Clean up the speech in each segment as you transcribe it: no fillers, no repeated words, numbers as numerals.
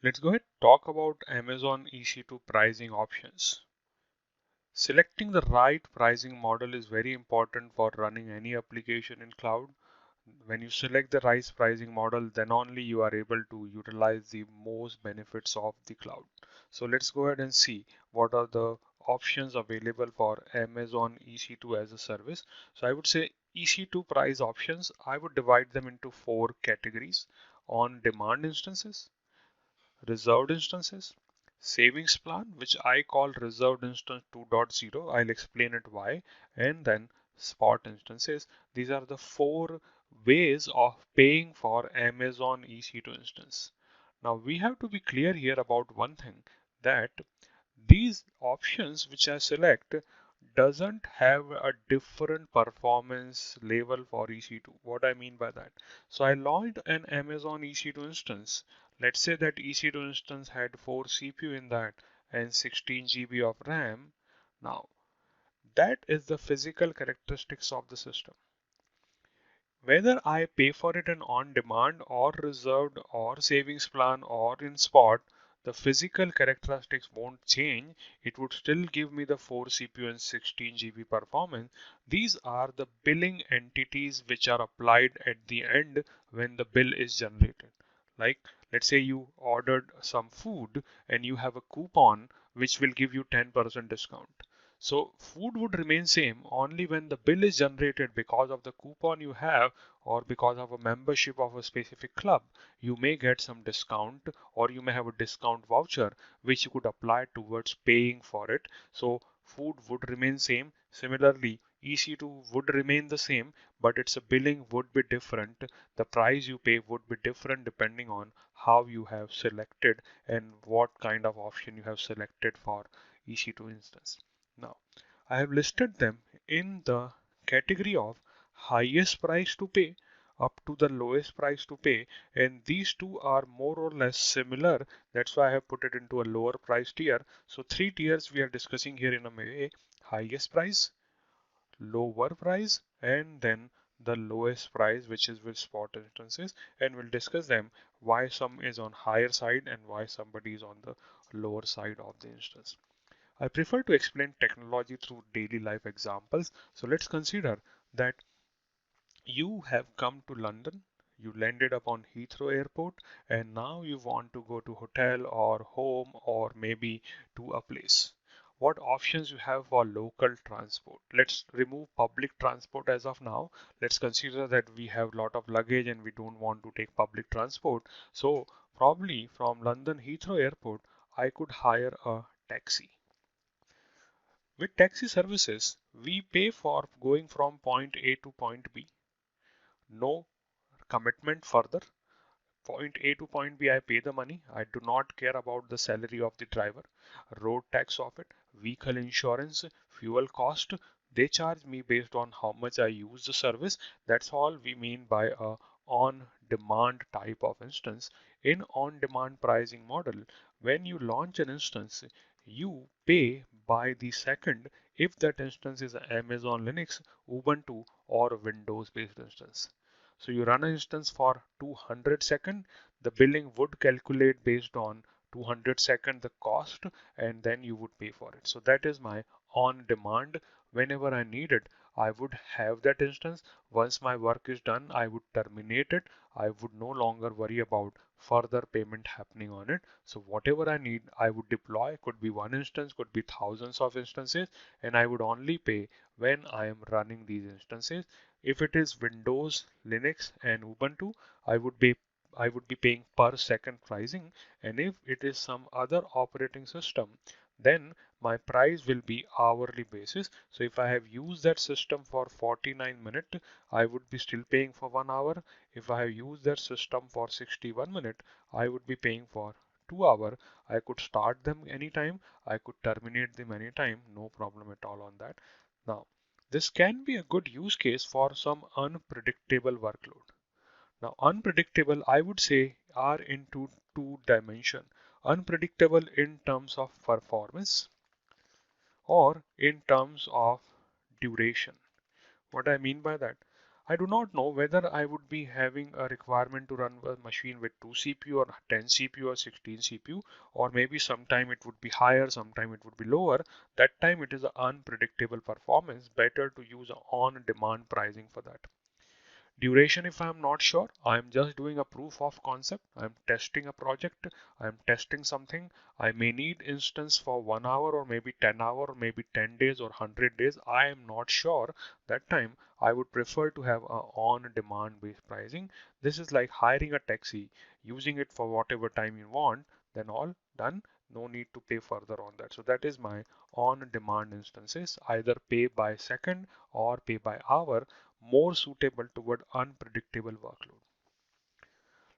Let's go ahead and talk about Amazon EC2 pricing options. Selecting the right pricing model is very important for running any application in cloud. When you select the right pricing model, then only you are able to utilize the most benefits of the cloud. So let's go ahead and see what are the options available for Amazon EC2 as a service. So I would say EC2 price options, I would divide them into four categories: on demand instances, reserved instances, savings plan, which I call reserved instance 2.0. I'll explain it why, and then spot instances. These are the four ways of paying for Amazon EC2 instance. Now we have to be clear here about one thing, that these options which I select doesn't have a different performance level for EC2. What I mean by that? So I logged an Amazon EC2 instance. Let's say that EC2 instance had 4 CPU in that and 16 GB of RAM. Now that is the physical characteristics of the system. Whether I pay for it in on demand or reserved or savings plan or in spot, the physical characteristics won't change. It would still give me the 4 CPU and 16 GB performance. These are the billing entities which are applied at the end when the bill is generated. Like, let's say you ordered some food and you have a coupon which will give you 10% discount. So food would remain same only when the bill is generated. Because of the coupon you have or because of a membership of a specific club, you may get some discount or you may have a discount voucher which you could apply towards paying for it. So food would remain same. Similarly, EC2 would remain the same, but its billing would be different. The price you pay would be different depending on how you have selected and what kind of option you have selected for EC2 instance. Now, I have listed them in the category of highest price to pay up to the lowest price to pay, and these two are more or less similar. That's why I have put it into a lower price tier. So three tiers we are discussing here in a way: highest price, lower price, and then the lowest price, which is with spot instances, and we'll discuss them, why some is on higher side and why somebody is on the lower side of the instance. I prefer to explain technology through daily life examples. So let's consider that you have come to London, you landed upon Heathrow Airport, and now you want to go to hotel or home or maybe to a place. What options you have for local transport? Let's remove public transport as of now. Let's consider that we have a lot of luggage and we don't want to take public transport. So probably from London Heathrow Airport, I could hire a taxi. With taxi services, we pay for going from point A to point B. No commitment further. Point A to point B, I pay the money. I do not care about the salary of the driver, road tax of it, vehicle insurance, fuel cost. They charge me based on how much I use the service. That's all we mean by a on-demand type of instance. In on-demand pricing model, when you launch an instance, you pay by the second if that instance is Amazon Linux, Ubuntu, or Windows-based instance. So you run an instance for 200 seconds, the billing would calculate based on 200 seconds the cost, and then you would pay for it. So that is my on demand. Whenever I need it, I would have that instance. Once my work is done, I would terminate it. I would no longer worry about further payment happening on it. So whatever I need, I would deploy. Could be one instance, could be thousands of instances, and I would only pay when I am running these instances. If it is Windows, Linux, and Ubuntu, I would be paying per second pricing. And if it is some other operating system, then my price will be hourly basis. So if I have used that system for 49 minutes, I would be still paying for 1 hour. If I have used that system for 61 minutes, I would be paying for 2 hours. I could start them anytime. I could terminate them anytime. No problem at all on that. Now, this can be a good use case for some unpredictable workload. Now, unpredictable, I would say, are into two dimension. Unpredictable in terms of performance or in terms of duration. What I mean by that? I do not know whether I would be having a requirement to run a machine with 2 CPU or 10 CPU or 16 CPU, or maybe sometime it would be higher, sometime it would be lower. That time it is an unpredictable performance. Better to use on-demand pricing for that. Duration, if I'm not sure, I'm just doing a proof of concept. I'm testing a project. I'm testing something. I may need instance for 1 hour or maybe 10 hour or maybe 10 days or 100 days. I am not sure. That time I would prefer to have a on-demand based pricing. This is like hiring a taxi, using it for whatever time you want, then all done. No need to pay further on that. So that is my on-demand instances, either pay by second or pay by hour, more suitable toward unpredictable workload.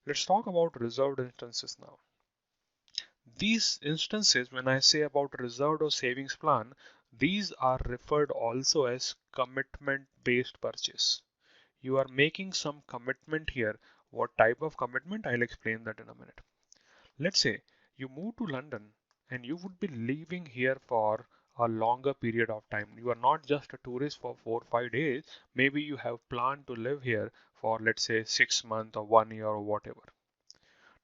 Let's talk about reserved instances now. These instances, when I say about reserved or savings plan, these are referred also as commitment based purchase. You are making some commitment here. What type of commitment? I'll explain that in a minute. Let's say you move to London and you would be living here for a longer period of time. You are not just a tourist for 4 or 5 days. Maybe you have planned to live here for, let's say, 6 months or 1 year or whatever.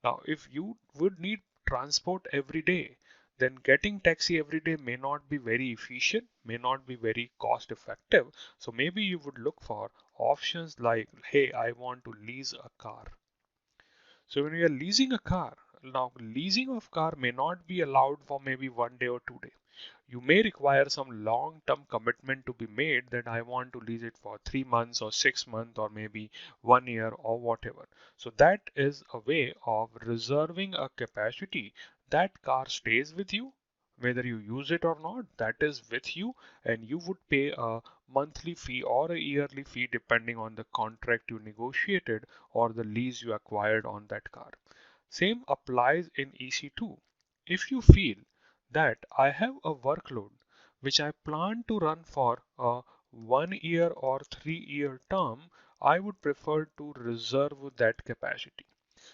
Now, if you would need transport every day, then getting taxi every day may not be very efficient, may not be very cost effective. So maybe you would look for options like, hey, I want to lease a car. So when we are leasing a car, now leasing of car may not be allowed for maybe 1 day or 2 days. You may require some long-term commitment to be made that I want to lease it for 3 months or 6 months or maybe 1 year or whatever. So that is a way of reserving a capacity. That car stays with you, whether you use it or not, that is with you, and you would pay a monthly fee or a yearly fee depending on the contract you negotiated or the lease you acquired on that car. Same applies in EC2. If you feel that I have a workload which I plan to run for a 1 year or 3 year term, I would prefer to reserve that capacity.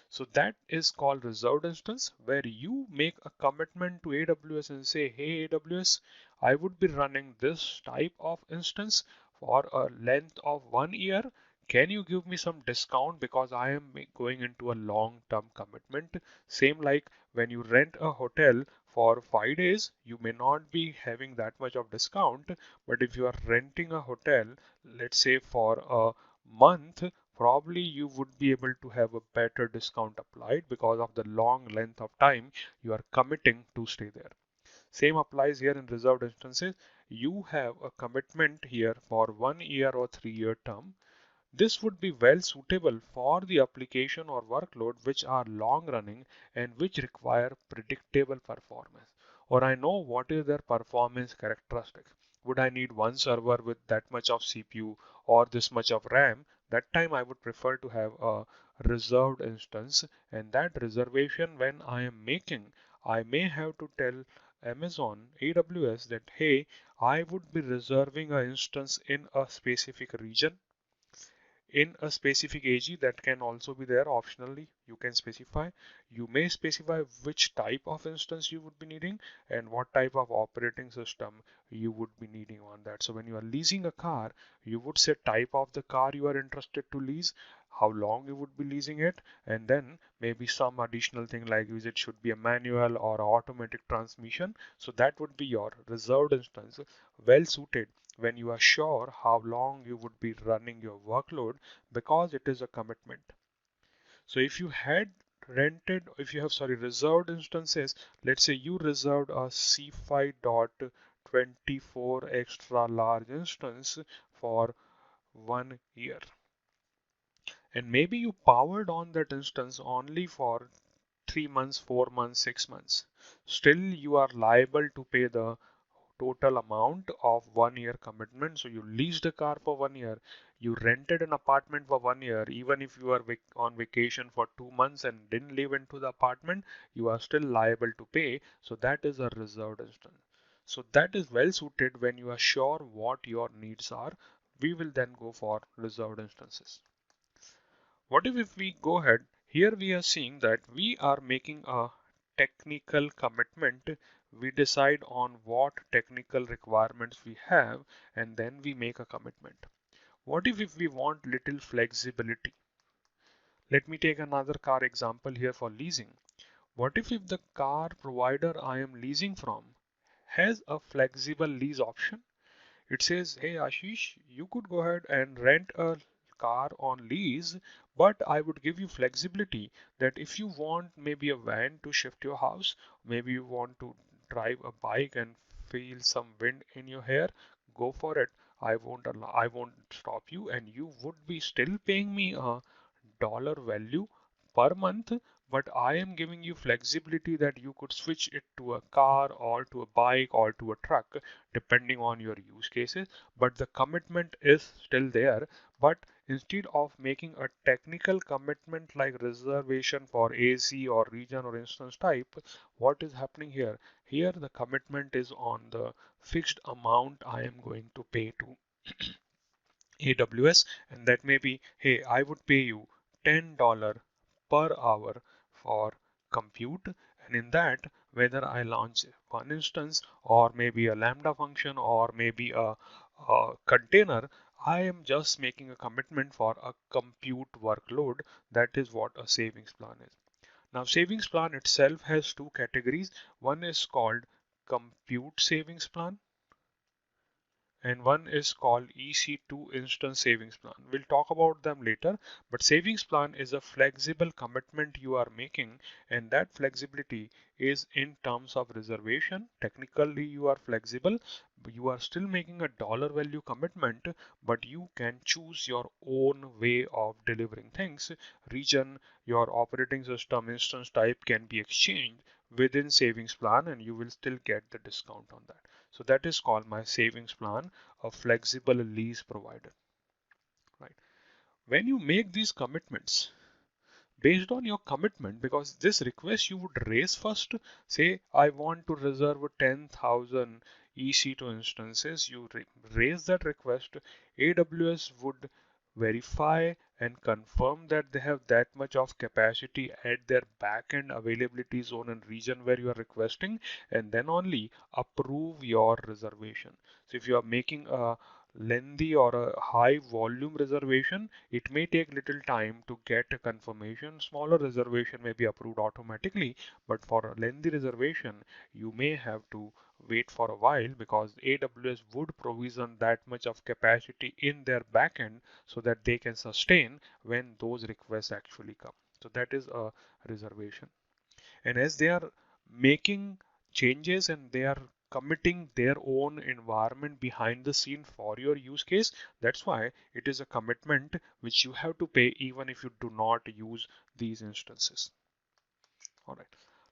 So that is called reserved instance, where you make a commitment to AWS and say, hey, AWS, I would be running this type of instance for a length of 1 year. Can you give me some discount because I am going into a long-term commitment? Same like when you rent a hotel for 5 days, you may not be having that much of discount, but if you are renting a hotel, let's say for a month, probably you would be able to have a better discount applied because of the long length of time you are committing to stay there. Same applies here in reserved instances. You have a commitment here for 1 year or 3 year term. This would be well suitable for the application or workload which are long running and which require predictable performance. Or I know what is their performance characteristics. Would I need one server with that much of CPU or this much of RAM? That time I would prefer to have a reserved instance, and that reservation when I am making, I may have to tell Amazon AWS that hey, I would be reserving an instance in a specific region in a specific AG. That can also be there optionally. You can specify. You may specify which type of instance you would be needing and what type of operating system you would be needing on that. So when you are leasing a car, you would say type of the car you are interested to lease, how long you would be leasing it, and then maybe some additional thing like is it should be a manual or automatic transmission. So that would be your reserved instance, well suited when you are sure how long you would be running your workload because it is a commitment. So if you had rented, if you have, sorry, reserved instances, let's say you reserved a C5.24 extra large instance for 1 year. And maybe you powered on that instance only for 3 months, 4 months, 6 months. Still, you are liable to pay the total amount of 1 year commitment. So you leased a car for 1 year, you rented an apartment for 1 year. Even if you are on vacation for 2 months and didn't live into the apartment, you are still liable to pay. So that is a reserved instance. So that is well suited when you are sure what your needs are. We will then go for reserved instances. What if we go ahead? Here we are seeing that we are making a technical commitment. We decide on what technical requirements we have and then we make a commitment. What if we want little flexibility? Let me take another car example here for leasing. What if the car provider I am leasing from has a flexible lease option? It says, hey Ashish, you could go ahead and rent a car on lease, but I would give you flexibility that if you want maybe a van to shift your house, maybe you want to drive a bike and feel some wind in your hair, go for it. I won't stop you, and you would be still paying me a dollar value per month, but I am giving you flexibility that you could switch it to a car or to a bike or to a truck depending on your use cases, but the commitment is still there. But instead of making a technical commitment like reservation for AC or region or instance type, what is happening here? Here the commitment is on the fixed amount I am going to pay to AWS, and that may be, hey, I would pay you $10 per hour for compute, and in that, whether I launch one instance or maybe a Lambda function or maybe a container, I am just making a commitment for a compute workload. That is what a savings plan is. Now, savings plan itself has two categories. One is called compute savings plan, and one is called EC2 Instant Savings Plan. We'll talk about them later, but savings plan is a flexible commitment you are making, and that flexibility is in terms of reservation. Technically, you are flexible, but you are still making a dollar value commitment, but you can choose your own way of delivering things. Region, your operating system, instance type can be exchanged within savings plan, and you will still get the discount on that. So that is called my savings plan, a flexible lease provider, right? When you make these commitments, based on your commitment, because this request you would raise first, say I want to reserve 10,000 EC2 instances, you raise that request, AWS would verify and confirm that they have that much of capacity at their backend availability zone and region where you are requesting, and then only approve your reservation. So if you are making a lengthy or a high volume reservation, it may take little time to get a confirmation. Smaller reservation may be approved automatically, but for a lengthy reservation, you may have to wait for a while because AWS would provision that much of capacity in their backend so that they can sustain when those requests actually come. So that is a reservation. And as they are making changes and they are committing their own environment behind the scene for your use case, that's why it is a commitment which you have to pay even if you do not use these instances. All right.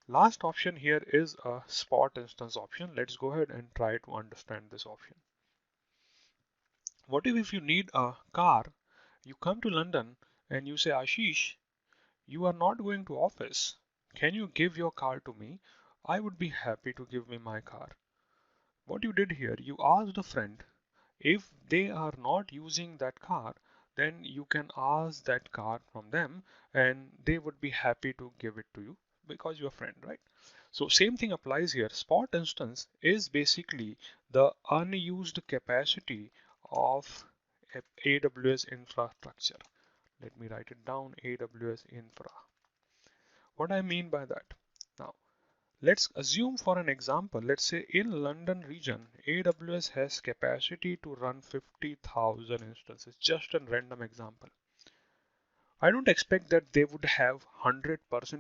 Last option here is a spot instance option. Let's go ahead and try to understand this option. What if you need a car, you come to London and you say, Ashish, you are not going to office. Can you give your car to me? I would be happy to give me my car. What you did here, you asked a friend if they are not using that car, then you can ask that car from them and they would be happy to give it to you because you're a friend, right? So same thing applies here. Spot instance is basically the unused capacity of AWS infrastructure. Let me write it down, AWS infra. What I mean by that? Now, let's assume for an example, let's say in London region, AWS has capacity to run 50,000 instances, just a random example. I don't expect that they would have 100%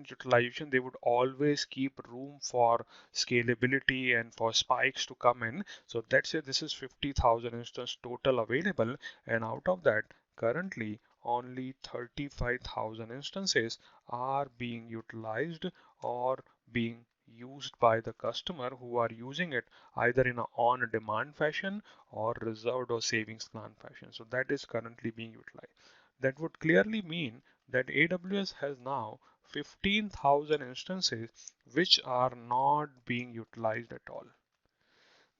utilization. They would always keep room for scalability and for spikes to come in. So let's say this is 50,000 instance total available, and out of that, currently only 35,000 instances are being utilized or being used by the customer who are using it either in a on-demand fashion or reserved or savings plan fashion. So that is currently being utilized. That would clearly mean that AWS has now 15,000 instances which are not being utilized at all.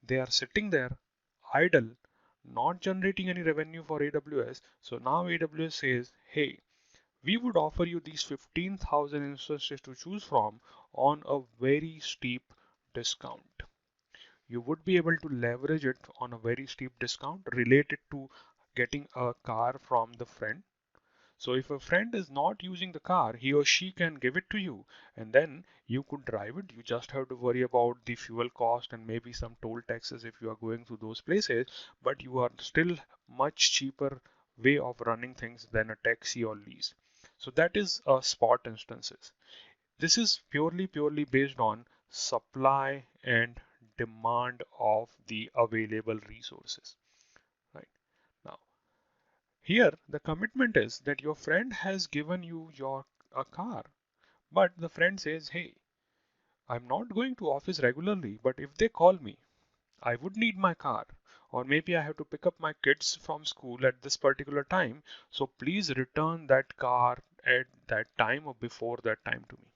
They are sitting there idle, not generating any revenue for AWS. So now AWS says, hey, we would offer you these 15,000 instances to choose from on a very steep discount. You would be able to leverage it on a very steep discount related to getting a car from the friend. So if a friend is not using the car, he or she can give it to you and then you could drive it. You just have to worry about the fuel cost and maybe some toll taxes if you are going to those places, but you are still much cheaper way of running things than a taxi or lease. So that is a spot instances. This is purely based on supply and demand of the available resources, right? Now, here, the commitment is that your friend has given you your a car, but the friend says, "Hey, I'm not going to office regularly, but if they call me, I would need my car, or maybe I have to pick up my kids from school at this particular time. So please return that car at that time or before that time to me."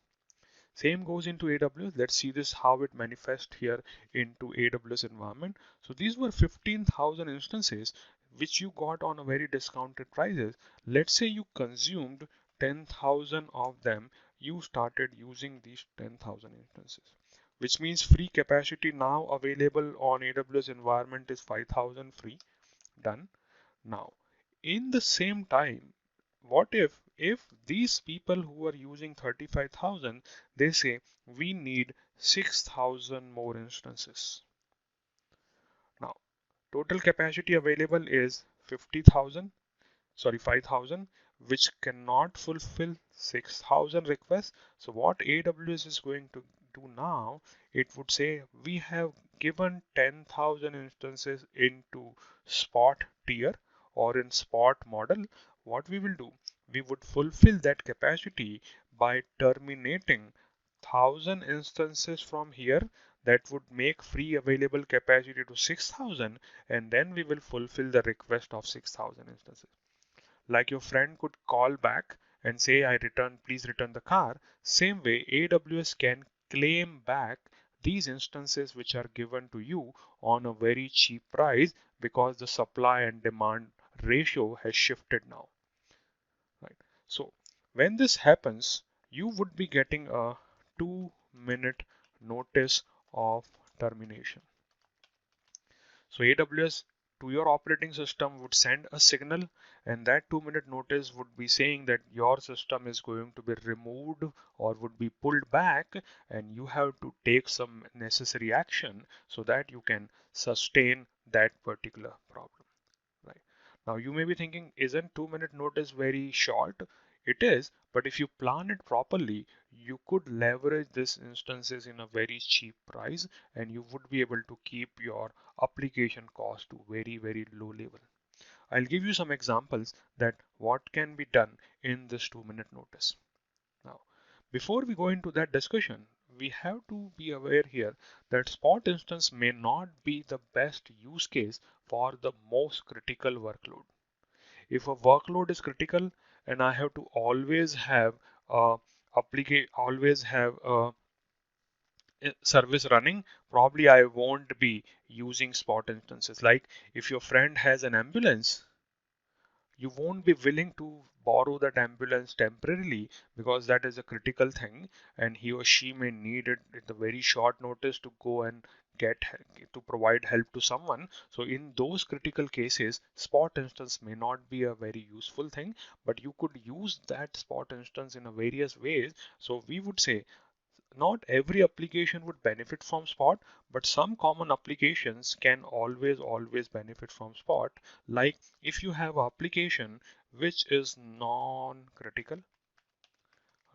Same goes into AWS. Let's see this how it manifests here into AWS environment. So these were 15,000 instances which you got on a very discounted prices. Let's say you consumed 10,000 of them. You started using these 10,000 instances, which means free capacity now available on AWS environment is 5,000 free. Done. Now, in the same time, what if these people who are using 35,000, they say we need 6,000 more instances. Now, total capacity available is 50,000, sorry, 5,000, which cannot fulfill 6,000 requests. So what AWS is going to do now, it would say we have given 10,000 instances into spot tier or in spot model. What we will do, we would fulfill that capacity by terminating 1,000 instances from here. That would make free available capacity to 6,000, and then we will fulfill the request of 6,000 instances. Like your friend could call back and say, please return the car. Same way, AWS can claim back these instances which are given to you on a very cheap price because the supply and demand ratio has shifted now, right? So when this happens, you would be getting a 2-minute notice of termination. So AWS to your operating system would send a signal, and that 2-minute notice would be saying that your system is going to be removed or would be pulled back, and you have to take some necessary action so that you can sustain that particular problem. Right. Now you may be thinking, isn't 2-minute notice very short? It is, but if you plan it properly, you could leverage these instances in a very cheap price and you would be able to keep your application cost to very low level. I'll give you some examples that what can be done in this 2-minute notice. Now, before we go into that discussion, we have to be aware here that spot instance may not be the best use case for the most critical workload. If a workload is critical and I have to a always have a service running, probably I won't be using spot instances. Like if your friend has an ambulance, you won't be willing to borrow that ambulance temporarily because that is a critical thing and he or she may need it at the very short notice to go and get to provide help to someone. So in those critical cases, spot instance may not be a very useful thing, but you could use that spot instance in a various ways. So we would say not every application would benefit from spot, but some common applications can always benefit from spot. Like if you have an application which is non-critical,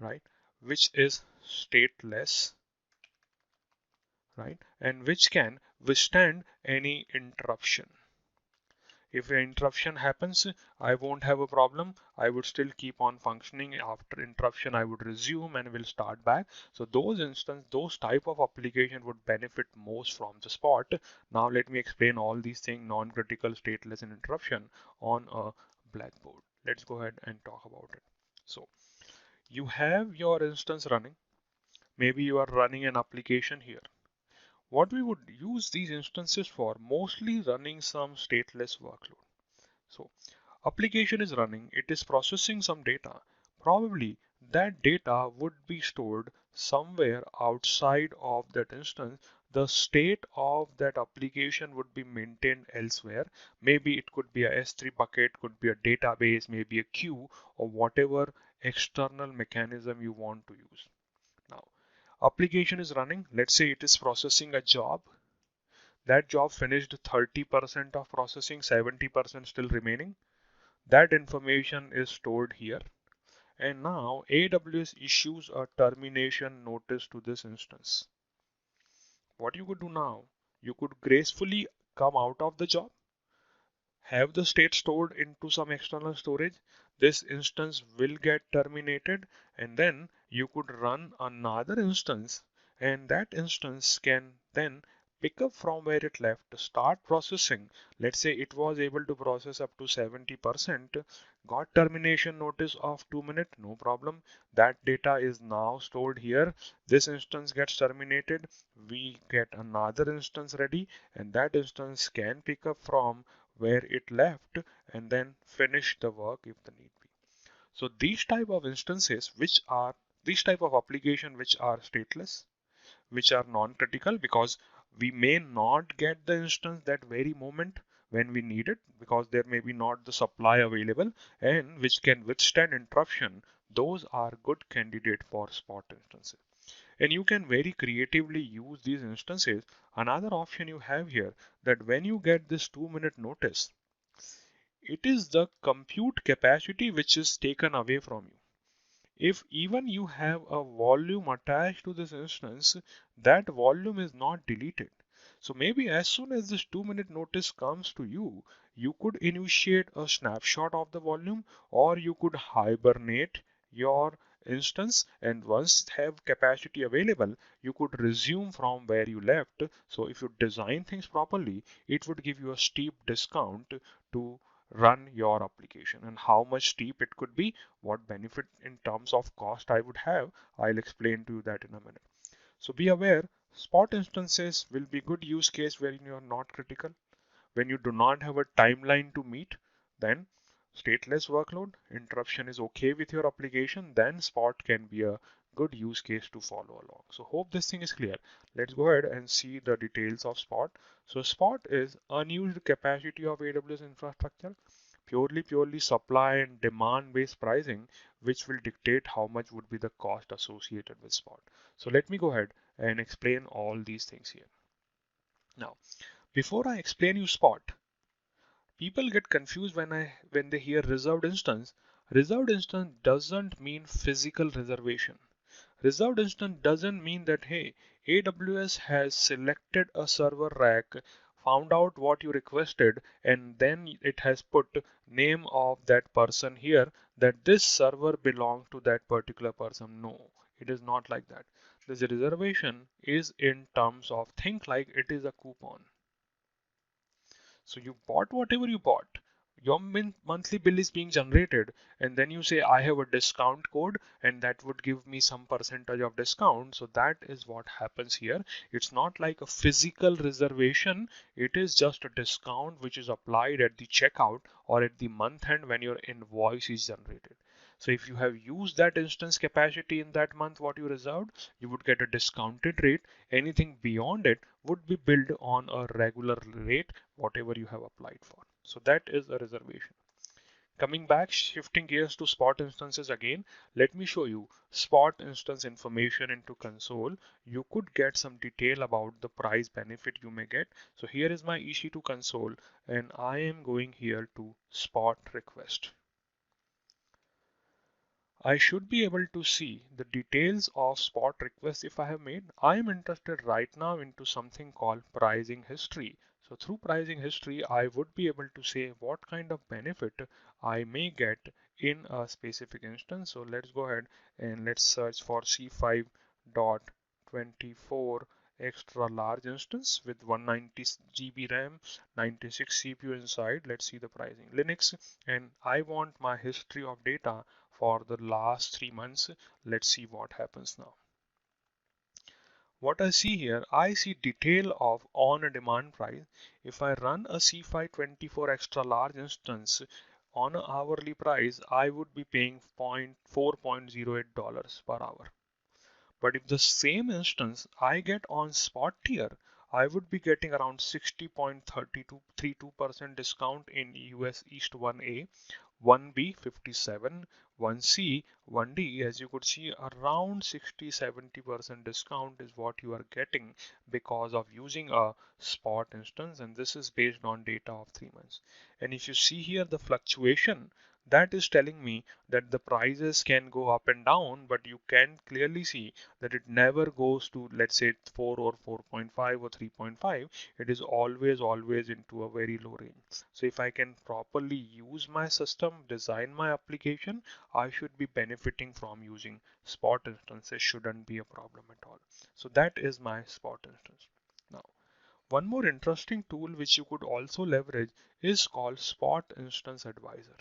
right, which is stateless, right, and which can withstand any interruption. If an interruption happens, I won't have a problem. I would still keep on functioning. After interruption, I would resume and will start back. So those type of application would benefit most from the spot. Now let me explain all these things, non-critical, stateless, and interruption on a blackboard. Let's go ahead and talk about it. So you have your instance running. Maybe you are running an application here. What we would use these instances for, mostly running some stateless workload. So application is running, it is processing some data. Probably that data would be stored somewhere outside of that instance. the state of that application would be maintained elsewhere. Maybe it could be a S3 bucket, could be a database, maybe a queue, or whatever external mechanism you want to use. Now, application is running. Let's say it is processing a job. That job finished 30% of processing, 70% still remaining. That information is stored here. And now AWS issues a termination notice to this instance. What you could do now, you could gracefully come out of the job, have the state stored into some external storage. This instance will get terminated, and then you could run another instance, and that instance can then pick up from where it left, start processing. Let's say it was able to process up to 70%, got termination notice of 2 minutes, no problem. That data is now stored here. This instance gets terminated. We get another instance ready, and that instance can pick up from where it left and then finish the work if the need be. So these type of instances these type of application which are stateless, which are non-critical because we may not get the instance that very moment when we need it because there may be not the supply available, and which can withstand interruption, those are good candidate for spot instances. And you can very creatively use these instances. Another option you have here, that when you get this 2 minute notice, it is the compute capacity which is taken away from you. If even you have a volume attached to this instance, that volume is not deleted. So maybe as soon as this 2 minute notice comes to you, you could initiate a snapshot of the volume, or you could hibernate your instance, and once have capacity available, you could resume from where you left. So if you design things properly, it would give you a steep discount to run your application. And how much steep it could be, what benefit in terms of cost I would have, I'll explain to you that in a minute. So be aware, spot instances will be good use case where you are not critical. When you do not have a timeline to meet, then stateless workload interruption is okay with your application, then spot can be a good use case to follow along. So hope this thing is clear. Let's go ahead and see the details of spot. So spot is unused capacity of AWS infrastructure, purely supply and demand based pricing, which will dictate how much would be the cost associated with spot. So let me go ahead and explain all these things here. Now, before I explain you spot, people get confused when they hear reserved instance. Reserved instance doesn't mean physical reservation. Reserved instance doesn't mean that, hey, AWS has selected a server rack, found out what you requested, and then it has put name of that person here, that this server belongs to that particular person. No, it is not like that. This reservation is in terms of, think like it is a coupon. So you bought whatever you bought. Your monthly bill is being generated, and then you say, I have a discount code, and that would give me some percentage of discount. So that is what happens here. It's not like a physical reservation. It is just a discount which is applied at the checkout or at the month end when your invoice is generated. So if you have used that instance capacity in that month, what you reserved, you would get a discounted rate. Anything beyond it would be billed on a regular rate, whatever you have applied for. So that is a reservation. Coming back, shifting gears to spot instances again, let me show you spot instance information into console. You could get some detail about the price benefit you may get. So here is my EC2 console, and I am going here to spot request. I should be able to see the details of spot requests if I have made. I am interested right now into something called pricing history. So through pricing history, I would be able to say what kind of benefit I may get in a specific instance. So let's go ahead and let's search for C5.24 extra large instance with 190 GB RAM, 96 CPU inside. Let's see the pricing. Linux, and I want my history of data for the last 3 months. Let's see what happens now. What I see here, I see detail of on a demand price. If I run a C524 extra large instance on an hourly price, I would be paying $4.08 per hour. But if the same instance I get on spot tier, I would be getting around 60.32% discount in US East 1A, 1B 57, 1C, 1D. As you could see, around 60-70% discount is what you are getting because of using a spot instance, and this is based on data of 3 months. And if you see here the fluctuation, that is telling me that the prices can go up and down, but you can clearly see that it never goes to, let's say, 4 or 4.5 or 3.5. It is always into a very low range. So if I can properly use my system, design my application, I should be benefiting from using spot instances. Shouldn't be a problem at all. So that is my spot instance. Now, one more interesting tool which you could also leverage is called Spot Instance Advisor.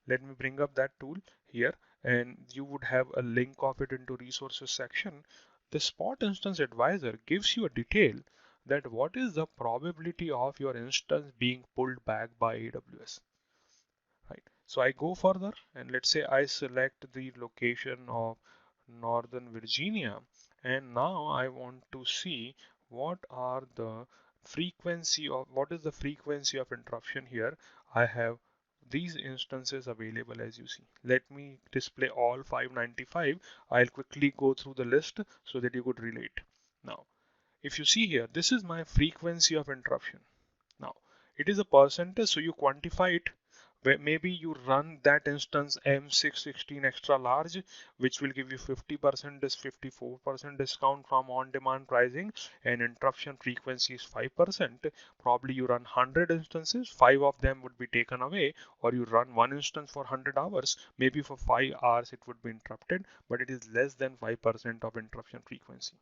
Let me bring up that tool here, and you would have a link of it into resources section. The Spot Instance Advisor gives you a detail that what is the probability of your instance being pulled back by AWS. Right. So I go further, and let's say I select the location of Northern Virginia, and now I want to see what are the what is the frequency of interruption here. I have these instances available as you see. Let me display all 595. I'll quickly go through the list so that you could relate. Now, if you see here, this is my frequency of interruption. Now, it is a percentage, so you quantify it. Where maybe you run that instance M616 extra large, which will give you 50% is 54% discount from on-demand pricing, and interruption frequency is 5%. Probably you run 100 instances, 5 of them would be taken away, or you run one instance for 100 hours, maybe for 5 hours it would be interrupted, but it is less than 5% of interruption frequency.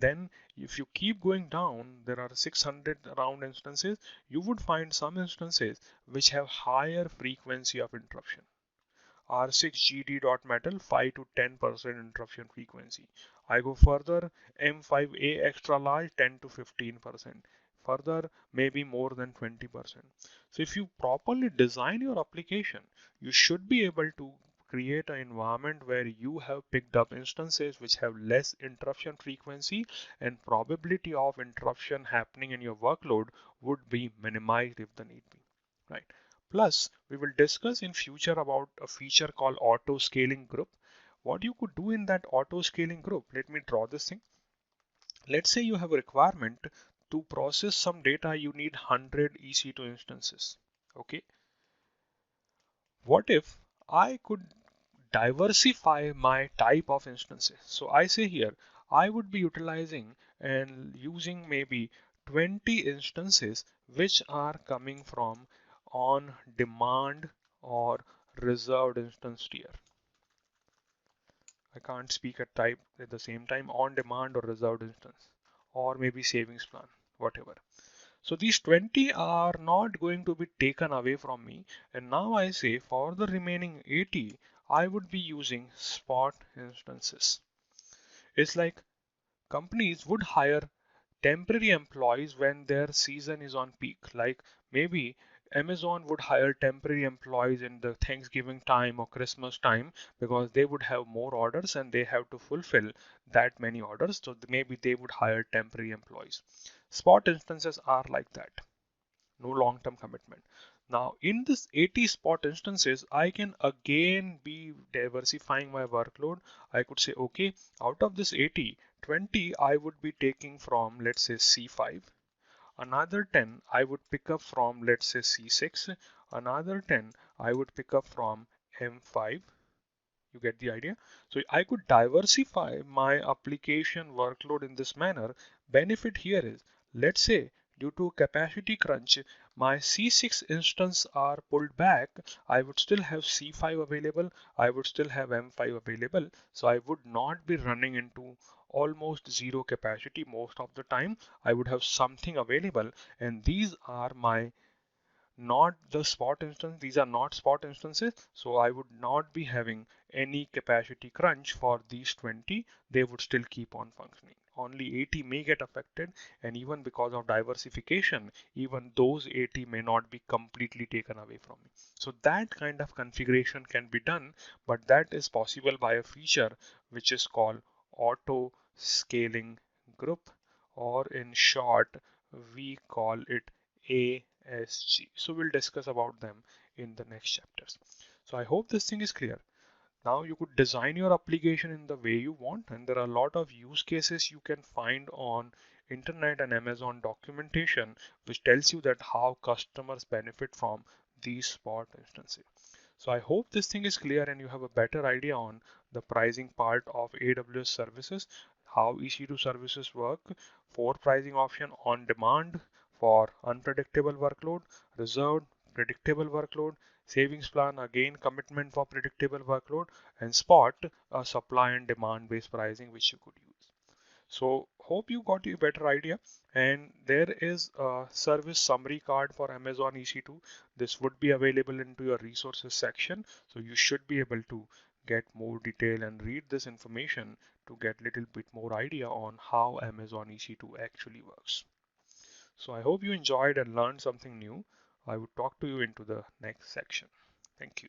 Then if you keep going down, there are 600 around instances. You would find some instances which have higher frequency of interruption. R6GD.metal 5 to 10% interruption frequency. I go further, M5A extra large 10 to 15%. Further, maybe more than 20%. So if you properly design your application, you should be able to create an environment where you have picked up instances which have less interruption frequency, and probability of interruption happening in your workload would be minimized if the need be. Right. Plus, we will discuss in future about a feature called auto scaling group. What you could do in that auto scaling group, let me draw this thing. Let's say you have a requirement to process some data, you need 100 EC2 instances. Okay. What if I could diversify my type of instances? So I say here, I would be utilizing and using maybe 20 instances which are coming from on demand or reserved instance tier. I can't speak at type at the same time, on demand or reserved instance, or maybe savings plan, whatever. So these 20 are not going to be taken away from me. And now I say for the remaining 80, I would be using spot instances. It's like companies would hire temporary employees when their season is on peak. Like maybe Amazon would hire temporary employees in the Thanksgiving time or Christmas time because they would have more orders and they have to fulfill that many orders. So maybe they would hire temporary employees. Spot instances are like that. No long-term commitment. Now, in this 80 spot instances, I can again be diversifying my workload. I could say, okay, out of this 80, 20 I would be taking from, let's say, C5. Another 10 I would pick up from, let's say, C6. Another 10 I would pick up from M5. You get the idea? So I could diversify my application workload in this manner. Benefit here is, let's say, due to capacity crunch, my C6 instance are pulled back. I would still have C5 available. I would still have M5 available. So I would not be running into almost zero capacity most of the time. I would have something available, and these are my not the spot instance. These are not spot instances. So I would not be having any capacity crunch for these 20. They would still keep on functioning. Only 80 may get affected, and even because of diversification, even those 80 may not be completely taken away from me. So that kind of configuration can be done, but that is possible by a feature which is called auto scaling group, or in short, we call it ASG. So we'll discuss about them in the next chapters. So I hope this thing is clear. Now you could design your application in the way you want, and there are a lot of use cases you can find on internet and Amazon documentation which tells you that how customers benefit from these spot instances. So I hope this thing is clear and you have a better idea on the pricing part of AWS services, how EC2 services work, for pricing option: on demand for unpredictable workload, reserved predictable workload, savings plan, again commitment for predictable workload, and spot, a supply and demand based pricing which you could use. So hope you got a better idea. And there is a service summary card for Amazon EC2. This would be available into your resources section. So you should be able to get more detail and read this information to get a little bit more idea on how Amazon EC2 actually works. So I hope you enjoyed and learned something new. I would talk to you into the next section. Thank you.